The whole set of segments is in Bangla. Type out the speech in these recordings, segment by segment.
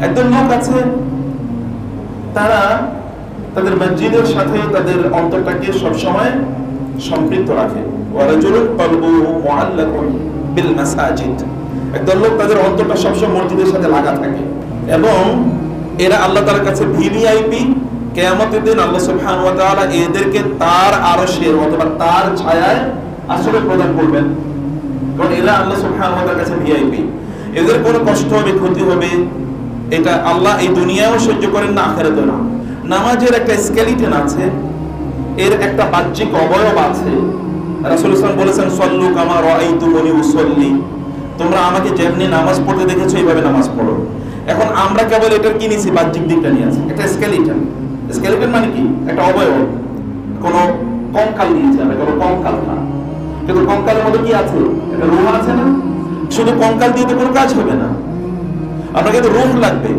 একদল লোক আছে তারা তাদের মসজিদের সাথে তাদের অন্তরটাকে সবসময় সম্পৃক্ত রাখে। ওয়ারাজুলুন কলবুহু মুআল্লাকুন বিল মাসাজিদ, একদল লোক তাদের অন্তরটা সবসময় মসজিদের সাথে লাগা থাকে এবং এরা আল্লাহ তাআলার কাছে ভিভিআইপি। কিয়ামতের দিন আল্লাহ সুবহানাহু ওয়া তাআলা এদেরকে তার আরশের অথবা তার ছায়ায় আশ্রয় প্রদান করবেন, কারণ এরা আল্লাহ সুবহানাহু ওয়া তাআলার কাছে ভিআইপি। এদের কোনো কষ্ট হবে, ক্ষতি হবে, এটা আল্লাহ এই দুনিয়ায়ও সহ্য করেন না, আখিরাতেও না। নামাজের একটা স্কেলিটন আছে, এর একটা বাহ্যিক অবয়ব আছে। রাসূলুল্লাহ সাল্লাল্লাহু আলাইহি ওয়াসাল্লাম বলেছেন, সল্লু কামা রাআইতুমুনি উসাল্লি, তোমরা আমাকে যেমনি নামাজ পড়তে দেখেছো এইভাবে নামাজ পড়ো। এখন আমরা কেবল এটার কি নিয়েছি, বাহ্যিক দিকটা নিয়ে আছে, একটা স্কেলিটন। স্কেলিটন মানে কি? একটা অবয়ব, কোনো কঙ্কাল নিয়েছে, আমরা কোনো কঙ্কাল না, কিন্তু কঙ্কালের মধ্যে কি আছে? একটা রূহ আছে না? শুধু কঙ্কাল দিয়ে তো কোনো কাজ হবে না, আপনার কিন্তু রূহ লাগবে।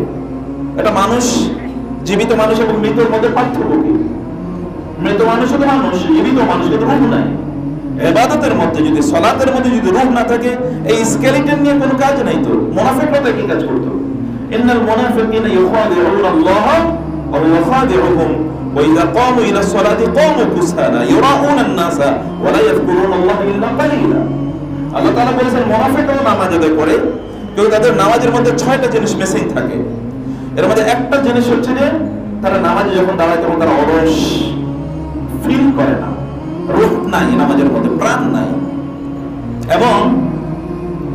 একটা মানুষ, জীবিত মানুষ এবং মৃতের মধ্যে পার্থক্য কি? মৃত মানুষ তো মানুষ, জীবিত মানুষ কিন্তু রূহ নাই। ইবাদতের মধ্যে যদি, সালাতের মধ্যে যদি রূহ না থাকে, এই স্কেলিটন নিয়ে কোনো কাজ নাই। তো মুনাফিকরা তো কি কাজ করতো? ইন্নাল মুনাফিকিনা ইউখাদিউনা আল্লাহ ওয়া হুয়া খাদিউহুম ওয়া ইযা ক্বামু ইলা সলাতি ক্বামু কুসালা ইউরাউনা আন-নাসা ওয়া লা ইয়াযকুরুনা আল্লাহ ইল্লা কালিলা। আল্লাহ তাআলা বলেছেন মুনাফিকরা নামাজ আদায় করে, কিন্তু তাদের নামাজের মধ্যে 6টা জিনিস মিসিং থাকে। এর মধ্যে একটা জিনিস হচ্ছে যে তারা নামাজে যখন দাঁড়ায় তখন তারা অলস ফিল করে না, রূহ নাই নামাজের মধ্যে, প্রাণ নাই। এবং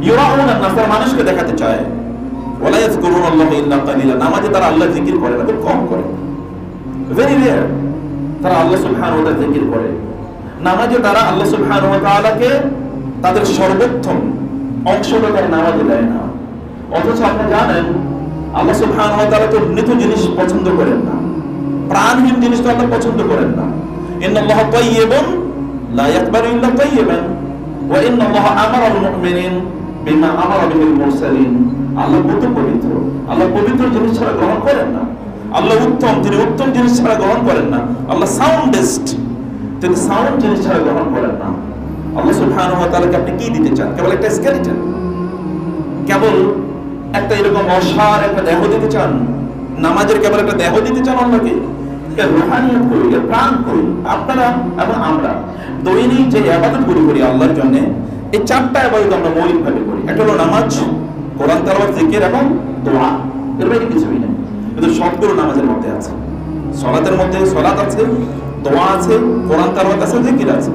ইউরাউনা আন-নাস, মানুষকে দেখাতে চায়, ওয়া লা ইয়াযকুরুনা আল্লাহ ইল্লা কালিলা, নামাজে তারা আল্লাহর জিকির করে না, খুব কম করে, ভেরি রেয়ার তারা আল্লাহ সুবহানাহু ওয়া তাআলা জিকির করে। নামাজে তারা আল্লাহ সুবহানাহু ওয়া তাআলাকে তাদের সর্বোত্তম অংশটা তারা নামাজে দেয় না। অথচ আপনি জানেন আল্লাহ সুবহানাহু ওয়া তাআলা তো মৃত জিনিস পছন্দ করেন না, প্রাণহীন জিনিস তো আল্লাহ পছন্দ করেন না। ইন্নাল্লাহা তাইয়্যিবুন লা ইয়াকবালু ইল্লা তাইয়্যিবান ওয়া ইন্নাল্লাহা আমারাল মুমিনিন বিমা আমারা বিহিল মুরসালিন। আল্লাহ কত পবিত্র, আল্লাহ পবিত্র জিনিস ছাড়া গ্রহণ করেন না। আল্লাহ উত্তম, তিনি উত্তম জিনিস ছাড়া গ্রহণ করেন না। আল্লাহ সাউন্ডেস্ট, তিনি সাউন্ড জিনিস ছাড়া গ্রহণ করেন না। আল্লাহ সুবহানাহু ওয়া তাআলাকে আপনি কি দিতে চান? কেবল একটা স্কেলিটন, কেবল একটা এরকম অসার একটা দেহ দিতে চান? নামাজের কেবল একটা দেহ দিতে চান আল্লাহকে? এর রূহানিয়ত করি, এর প্রাণ করি। আপনারা এবং আমরা দৈনিক যে ইবাদত করি আল্লাহর জন্য, এই 4টা ইবাদত আমরা মৌলিকভাবে করি। একটা হলো নামাজ, কোরআন তেলাওয়াত, জিকির এবং দোয়া। এর বাইরে কিছুই না, কিন্তু সবগুলো নামাজের মধ্যে আছে। সালাতের মধ্যে সালাত আছে, দোয়া আছে, কোরআন তেলাওয়াত আছে, জিকির আছে।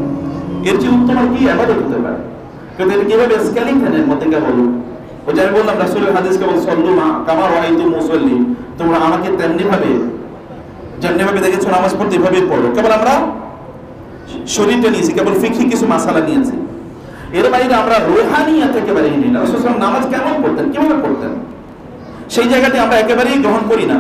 এর যে উত্তম আর কি ইবাদত হতে পারে? কিন্তু এটা কিভাবে স্কেলিটনের মধ্যে কেবল, ওই যে আমি বললাম রাসূলের হাদিস কেবল সল্লু কামা রাআইতুমুনি উসাল্লি, তোমরা আমাকে তেমনি ভাবে যেমনি ভাবে দেখেছো নামাজ পড়তে এভাবেই পড়ো। কেবল আমরা শরীরটা নিয়েছি, কেবল ফিকহি কিছু মাসালা নিয়েছি, এর বাইরে আমরা রূহানিয়াত একেবারেই নিই না। রাসূল সাল্লাল্লাহু আলাইহি ওয়াসাল্লাম নামাজ কেমন পড়তেন, কিভাবে পড়তেন, সেই জায়গাটি আমরা একেবারেই গ্রহণ করি না।